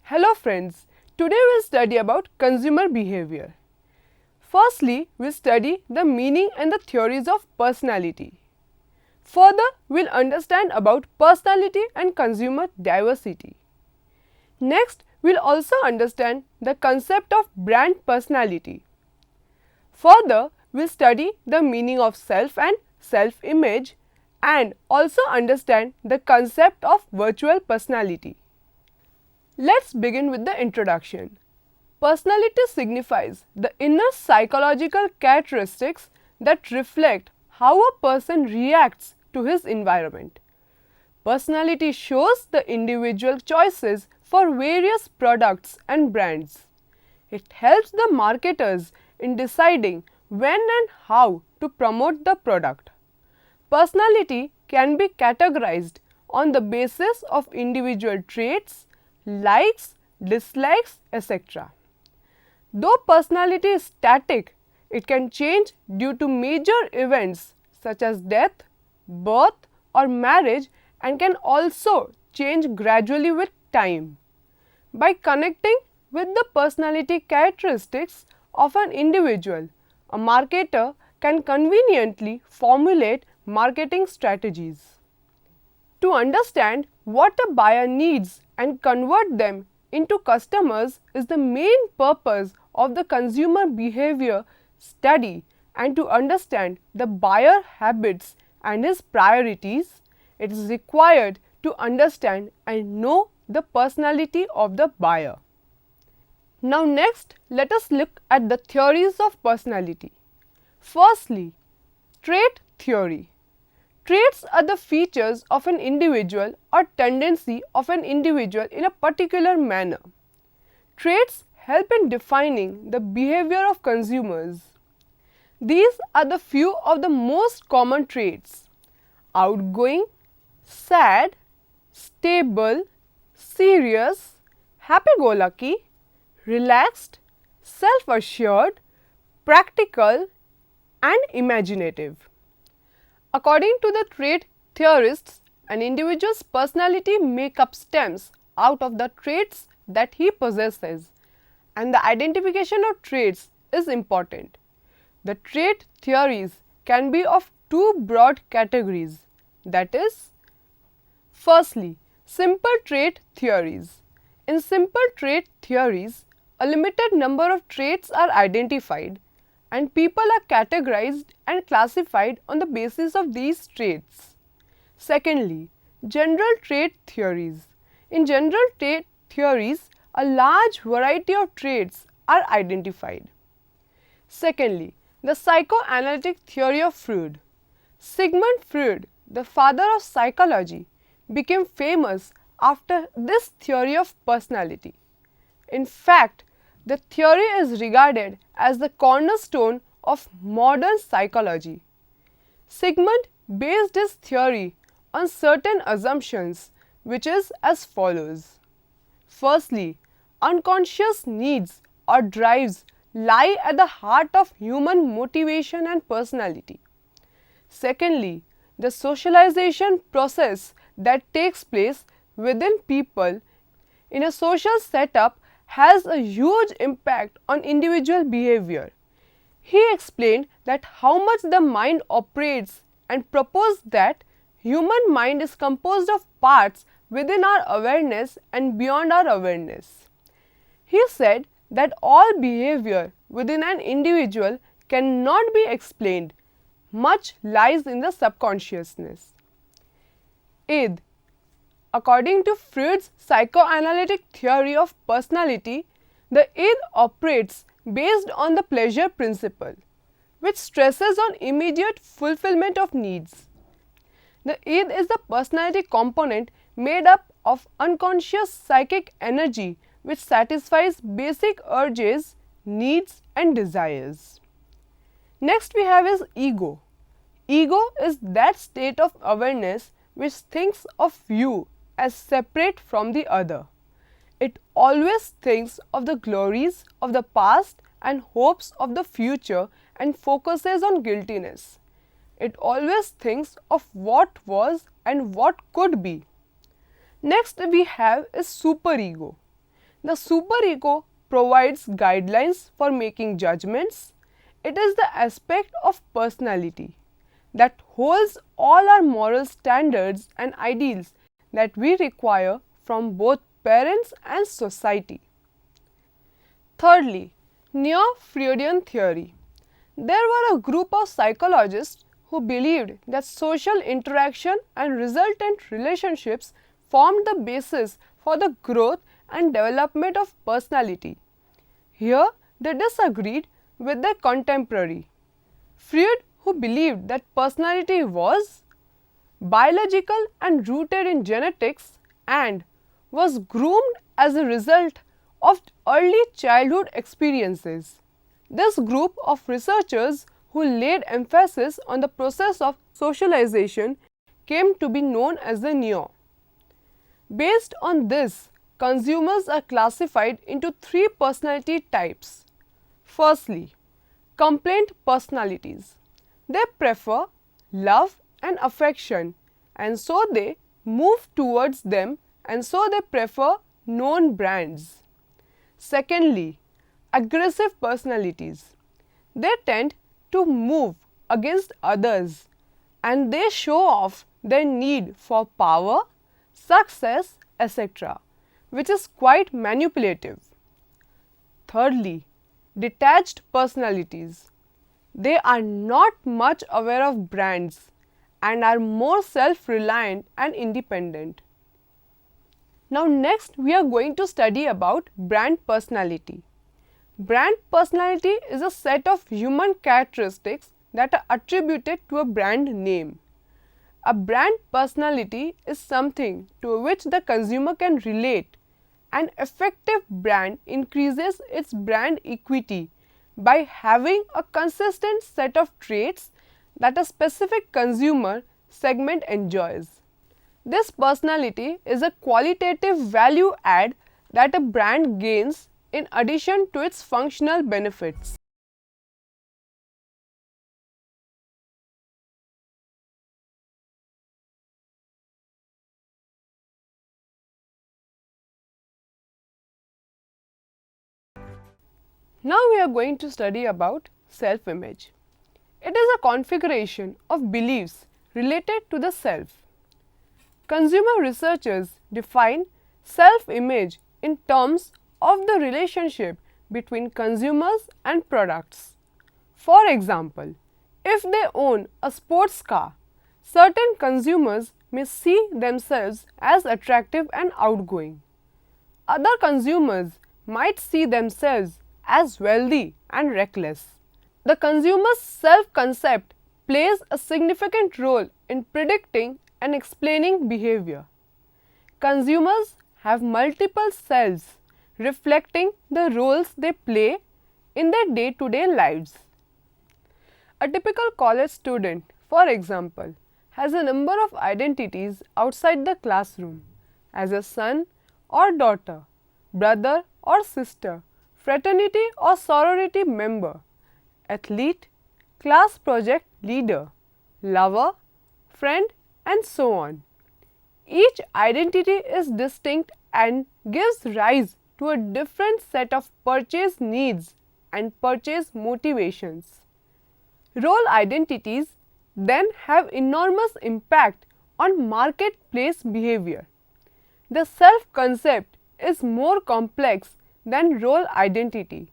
Hello friends, today we'll study about consumer behavior. Firstly, we'll study the meaning and the theories of personality. Further, we'll understand about personality and consumer diversity. Next, we'll also understand the concept of brand personality. Further, we'll study the meaning of self and self-image and also understand the concept of virtual personality. Let's begin with the introduction. Personality signifies the inner psychological characteristics that reflect how a person reacts to his environment. Personality shows the individual choices for various products and brands. It helps the marketers in deciding when and how to promote the product. Personality can be categorized on the basis of individual traits, likes, dislikes, etc. Though personality is static, it can change due to major events such as death, birth or marriage and can also change gradually with time. By connecting with the personality characteristics of an individual, a marketer can conveniently formulate marketing strategies. To understand what a buyer needs and convert them into customers is the main purpose of the consumer behavior study, and to understand the buyer habits and his priorities, it is required to understand and know the personality of the buyer. Now next, let us look at the theories of personality. Firstly, trait theory. Traits are the features of an individual or tendency of an individual in a particular manner. Traits help in defining the behavior of consumers. These are the few of the most common traits: outgoing, sad, stable, serious, happy-go-lucky, relaxed, self-assured, practical, and imaginative. According to the trait theorists, an individual's personality makeup stems out of the traits that he possesses, and the identification of traits is important. The trait theories can be of two broad categories, that is, firstly, simple trait theories. In simple trait theories, a limited number of traits are identified and people are categorized and classified on the basis of these traits. Secondly, general trait theories. In general trait theories, a large variety of traits are identified. Secondly, the psychoanalytic theory of Freud. Sigmund Freud, the father of psychology, became famous after this theory of personality. In fact, the theory is regarded as the cornerstone of modern psychology. Sigmund based his theory on certain assumptions, which is as follows. Firstly, unconscious needs or drives lie at the heart of human motivation and personality. Secondly, the socialization process that takes place within people in a social setup has a huge impact on individual behavior. He explained that how much the mind operates and proposed that human mind is composed of parts within our awareness and beyond our awareness. He said that all behavior within an individual cannot be explained. Much lies in the subconsciousness. Id. According to Freud's psychoanalytic theory of personality, the id operates based on the pleasure principle, which stresses on immediate fulfillment of needs. The id is the personality component made up of unconscious psychic energy which satisfies basic urges, needs and desires. Next we have is ego. Ego is that state of awareness which thinks of you as separate from the other. It always thinks of the glories of the past and hopes of the future and focuses on guiltiness. It always thinks of what was and what could be. Next we have is superego. The superego provides guidelines for making judgments. It is the aspect of personality that holds all our moral standards and ideals that we require from both parents and society. Thirdly, Neo-Freudian theory. There were a group of psychologists who believed that social interaction and resultant relationships formed the basis for the growth and development of personality. Here, they disagreed with their contemporary, Freud, who believed that personality was biological and rooted in genetics and was groomed as a result of early childhood experiences. This group of researchers who laid emphasis on the process of socialization came to be known as the Neo. Based on this, consumers are classified into three personality types. Firstly, complaint personalities. They prefer love and affection, and so they move towards them, and so they prefer known brands. Secondly, aggressive personalities. They tend to move against others and they show off their need for power, success, etc., which is quite manipulative. Thirdly, detached personalities. They are not much aware of brands and are more self-reliant and independent. Now next we are going to study about brand personality. Brand personality is a set of human characteristics that are attributed to a brand name. A brand personality is something to which the consumer can relate. An effective brand increases its brand equity by having a consistent set of traits that a specific consumer segment enjoys. This personality is a qualitative value add that a brand gains in addition to its functional benefits. Now we are going to study about self-image. It is a configuration of beliefs related to the self. Consumer researchers define self-image in terms of the relationship between consumers and products. For example, if they own a sports car, certain consumers may see themselves as attractive and outgoing. Other consumers might see themselves as wealthy and reckless. The consumer's self-concept plays a significant role in predicting and explaining behavior. Consumers have multiple selves reflecting the roles they play in their day-to-day lives. A typical college student, for example, has a number of identities outside the classroom as a son or daughter, brother or sister, fraternity or sorority member, athlete, class project leader, lover, friend, and so on. Each identity is distinct and gives rise to a different set of purchase needs and purchase motivations. Role identities then have enormous impact on marketplace behavior. The self-concept is more complex than role identity.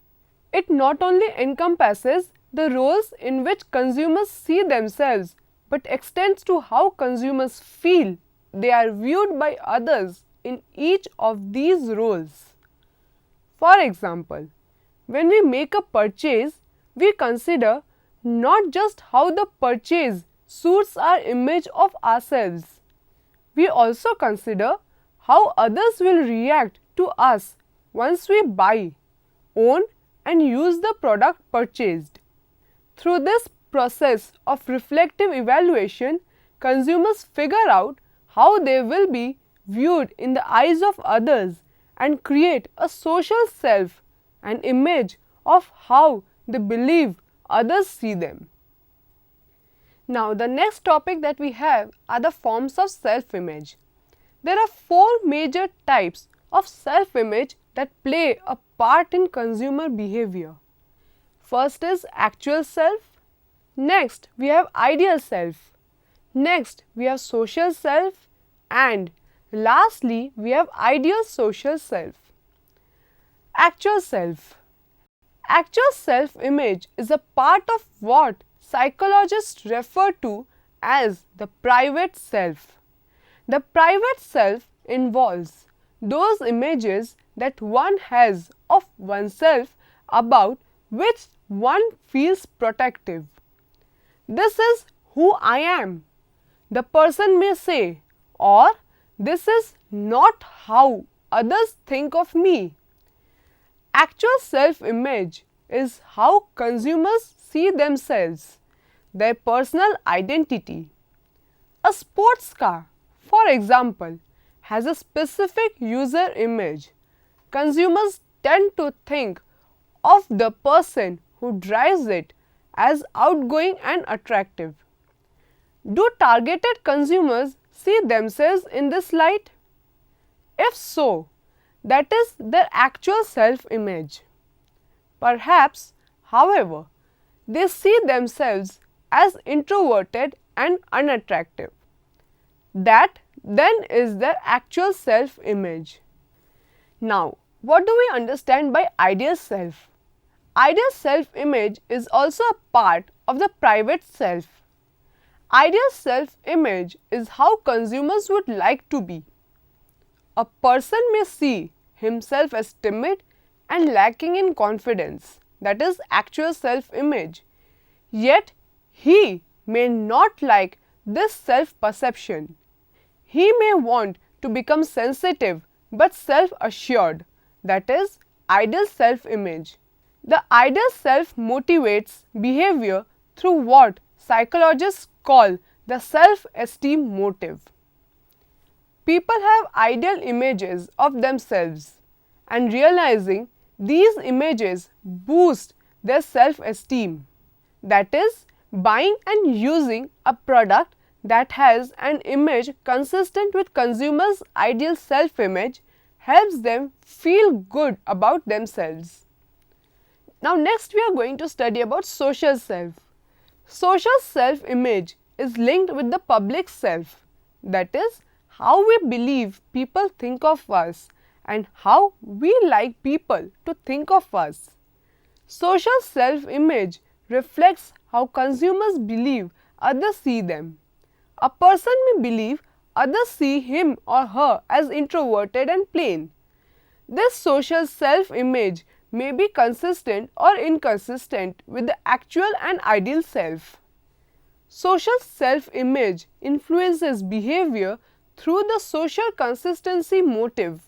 It not only encompasses the roles in which consumers see themselves, but extends to how consumers feel they are viewed by others in each of these roles. For example, when we make a purchase, we consider not just how the purchase suits our image of ourselves. We also consider how others will react to us once we buy, own, and use the product purchased. Through this process of reflective evaluation, consumers figure out how they will be viewed in the eyes of others and create a social self, an image of how they believe others see them. Now, the next topic that we have are the forms of self-image. There are four major types of self-image that play a part in consumer behavior. First is actual self, next we have ideal self, next we have social self, and lastly we have ideal social self. Actual self. Actual self-image is a part of what psychologists refer to as the private self. The private self involves those images that one has of oneself about which one feels protective. This is who I am, the person may say, or this is not how others think of me. Actual self-image is how consumers see themselves, their personal identity. A sports car, for example, has a specific user image. Consumers tend to think of the person who drives it as outgoing and attractive. Do targeted consumers see themselves in this light? If so, that is their actual self-image. Perhaps, however, they see themselves as introverted and unattractive. That then is their actual self-image. Now, what do we understand by ideal self? Ideal self-image is also a part of the private self. Ideal self-image is how consumers would like to be. A person may see himself as timid and lacking in confidence, that is actual self-image. Yet, he may not like this self-perception. He may want to become sensitive but self-assured, that is ideal self-image. The ideal self motivates behavior through what psychologists call the self-esteem motive. People have ideal images of themselves, and realizing these images boost their self-esteem. That is, buying and using a product that has an image consistent with consumers' ideal self-image helps them feel good about themselves. Now next we are going to study about social self. Social self-image is linked with the public self, that is, how we believe people think of us and how we like people to think of us. Social self-image reflects how consumers believe others see them. A person may believe others see him or her as introverted and plain. This social self-image may be consistent or inconsistent with the actual and ideal self. Social self-image influences behavior through the social consistency motive.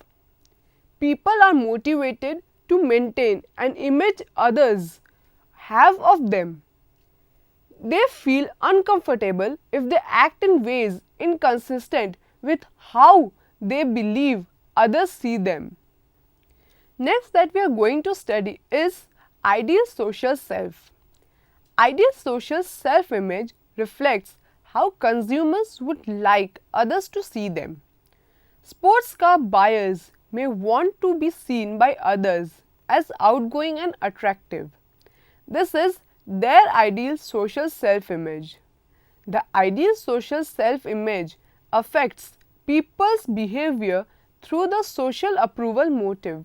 People are motivated to maintain an image others have of them. They feel uncomfortable if they act in ways inconsistent with how they believe others see them. Next that we are going to study is ideal social self. Ideal social self-image reflects how consumers would like others to see them. Sports car buyers may want to be seen by others as outgoing and attractive. This is their ideal social self-image. The ideal social self-image affects people's behavior through the social approval motive.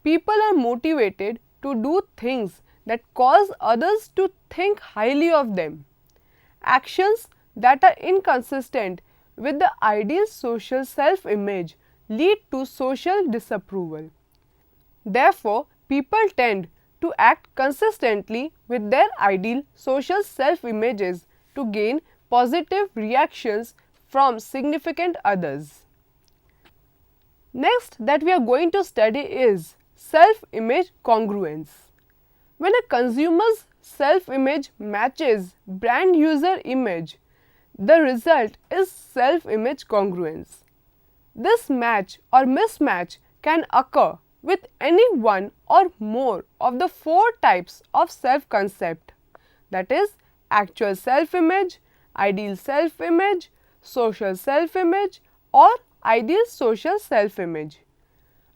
People are motivated to do things that cause others to think highly of them. Actions that are inconsistent with the ideal social self-image lead to social disapproval. Therefore, people tend to act consistently with their ideal social self-images to gain positive reactions from significant others. Next that we are going to study is self-image congruence. When a consumer's self-image matches brand user image, the result is self-image congruence. This match or mismatch can occur with any one or more of the four types of self-concept, that is, actual self-image, ideal self-image, social self-image, or ideal social self-image.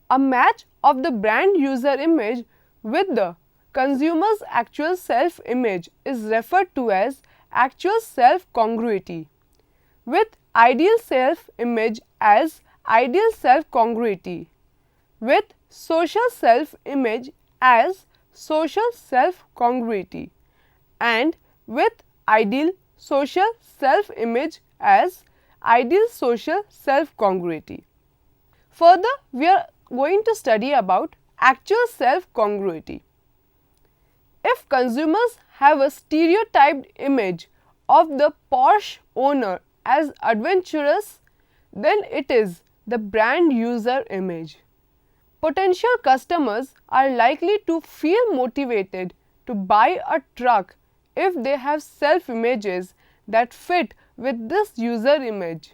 A match of the brand user image with the consumer's actual self-image is referred to as actual self-congruity, with ideal self-image as ideal self-congruity, with social self-image as social self-congruity, and with ideal social self-image as ideal social self-congruity. Further, we are going to study about actual self-congruity. If consumers have a stereotyped image of the Porsche owner as adventurous, then it is the brand user image. Potential customers are likely to feel motivated to buy a truck if they have self-images that fit with this user image.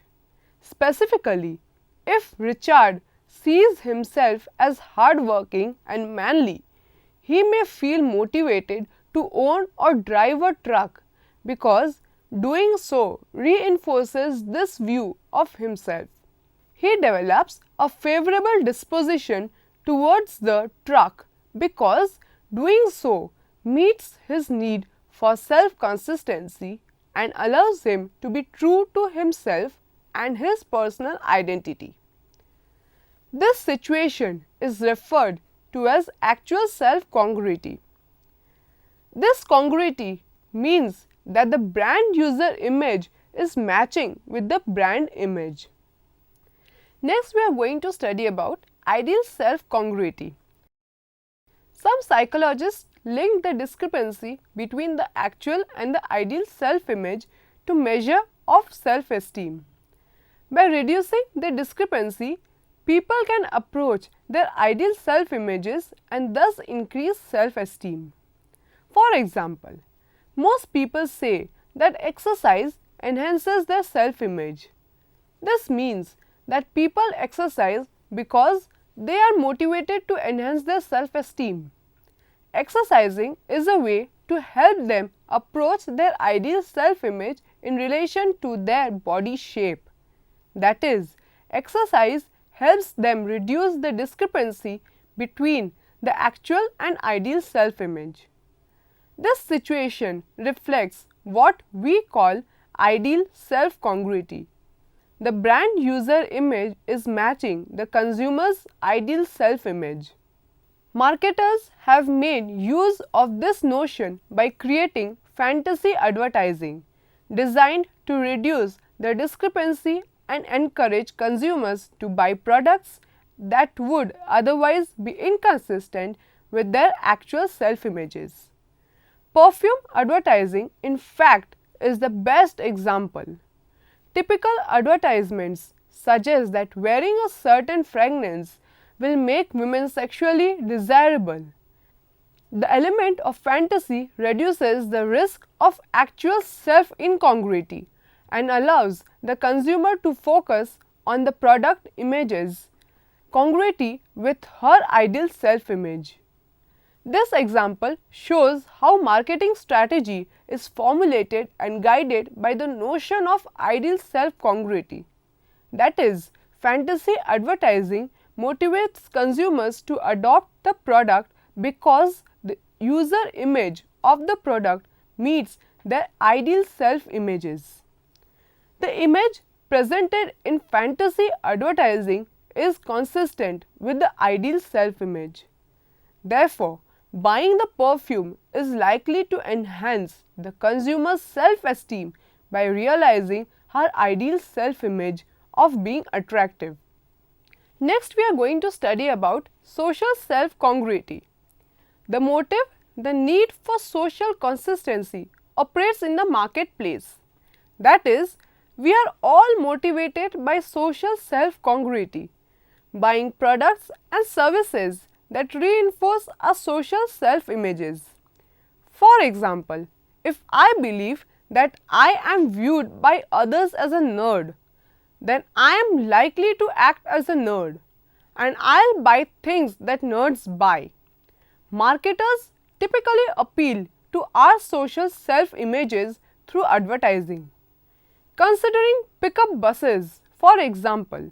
Specifically, if Richard sees himself as hardworking and manly, he may feel motivated to own or drive a truck because doing so reinforces this view of himself. He develops a favorable disposition towards the truck because doing so meets his need for self-consistency and allows him to be true to himself and his personal identity. This situation is referred to as actual self-congruity. This congruity means that the brand user image is matching with the brand image. Next, we are going to study about ideal self-congruity. Some psychologists link the discrepancy between the actual and the ideal self-image to measure of self-esteem. By reducing the discrepancy, people can approach their ideal self-images and thus increase self-esteem. For example, most people say that exercise enhances their self-image. This means that people exercise because they are motivated to enhance their self-esteem. Exercising is a way to help them approach their ideal self-image in relation to their body shape. That is, exercise helps them reduce the discrepancy between the actual and ideal self-image. This situation reflects what we call ideal self-congruity. The brand user image is matching the consumer's ideal self-image. Marketers have made use of this notion by creating fantasy advertising designed to reduce the discrepancy and encourage consumers to buy products that would otherwise be inconsistent with their actual self-images. Perfume advertising, in fact, is the best example. Typical advertisements suggest that wearing a certain fragrance will make women sexually desirable. The element of fantasy reduces the risk of actual self-incongruity and allows the consumer to focus on the product image's congruity with her ideal self-image. This example shows how marketing strategy is formulated and guided by the notion of ideal self-congruity. That is, fantasy advertising motivates consumers to adopt the product because the user image of the product meets their ideal self-images. The image presented in fantasy advertising is consistent with the ideal self-image. Therefore, buying the perfume is likely to enhance the consumer's self-esteem by realizing her ideal self-image of being attractive. Next, we are going to study about social self-congruity. The motive, the need for social consistency operates in the marketplace. That is, we are all motivated by social self-congruity, buying products and services that reinforce our social self-images. For example, if I believe that I am viewed by others as a nerd, then I am likely to act as a nerd and I'll buy things that nerds buy. Marketers typically appeal to our social self-images through advertising. Considering pickup buses, for example,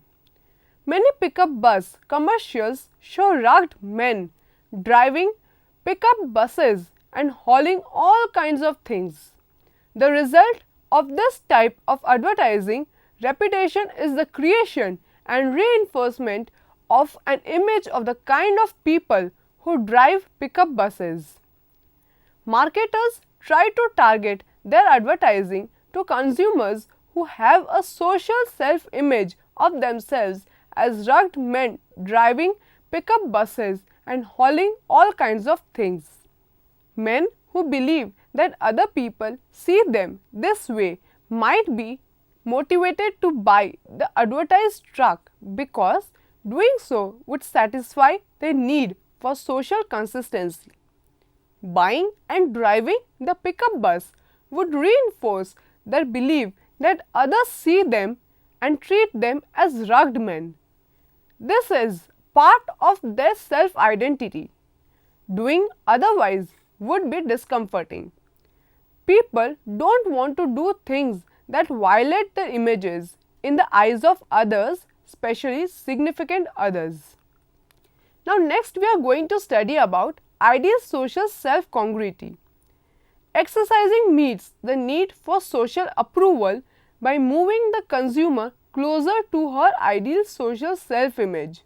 Many pickup bus commercials show rugged men driving pickup buses and hauling all kinds of things. The result of this type of advertising reputation is the creation and reinforcement of an image of the kind of people who drive pickup buses. Marketers try to target their advertising to consumers who have a social self-image of themselves as rugged men driving pickup buses and hauling all kinds of things. Men who believe that other people see them this way might be motivated to buy the advertised truck because doing so would satisfy their need for social consistency. Buying and driving the pickup bus would reinforce their belief that others see them and treat them as rugged men. This is part of their self-identity. Doing otherwise would be discomforting. People don't want to do things that violate their images in the eyes of others, especially significant others. Now next we are going to study about ideal social self-congruity. Exercising meets the need for social approval by moving the consumer closer to her ideal social self-image,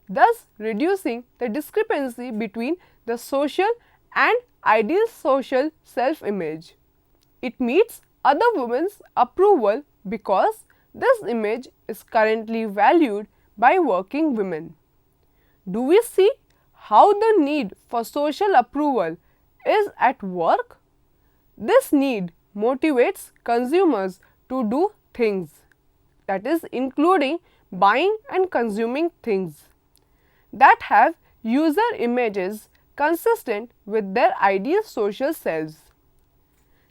thus reducing the discrepancy between the social and ideal social self-image. It meets other women's approval because this image is currently valued by working women. Do we see how the need for social approval is at work? This need motivates consumers to do things, that is including buying and consuming things that have user images consistent with their ideal social selves.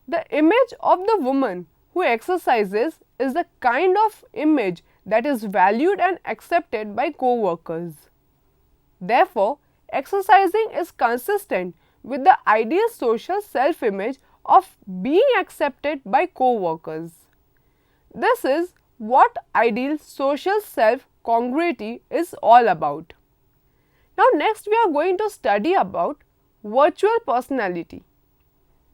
The image of the woman who exercises is the kind of image that is valued and accepted by co-workers. Therefore, exercising is consistent with the ideal social self-image of being accepted by co-workers. This is what ideal social self-congruity is all about. Now next we are going to study about virtual personality.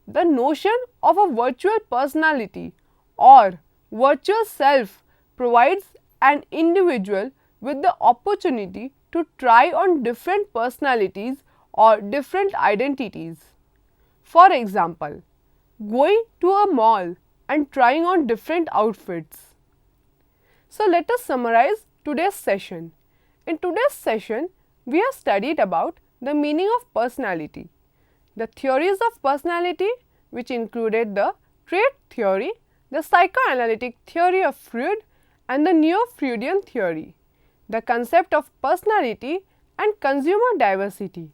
The notion of a virtual personality or virtual self provides an individual with the opportunity to try on different personalities or different identities. For example, going to a mall and trying on different outfits. So let us summarize today's session. In today's session, we have studied about the meaning of personality, the theories of personality which included the trait theory, the psychoanalytic theory of Freud and the Neo-Freudian theory, the concept of personality and consumer diversity,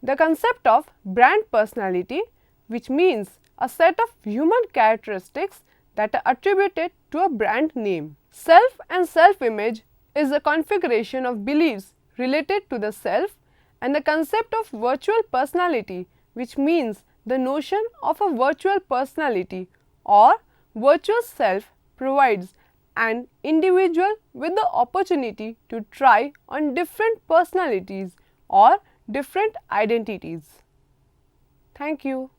the concept of brand personality, which means a set of human characteristics that are attributed to a brand name. Self and self-image is a configuration of beliefs related to the self, and the concept of virtual personality, which means the notion of a virtual personality or virtual self provides an individual with the opportunity to try on different personalities or different identities. Thank you.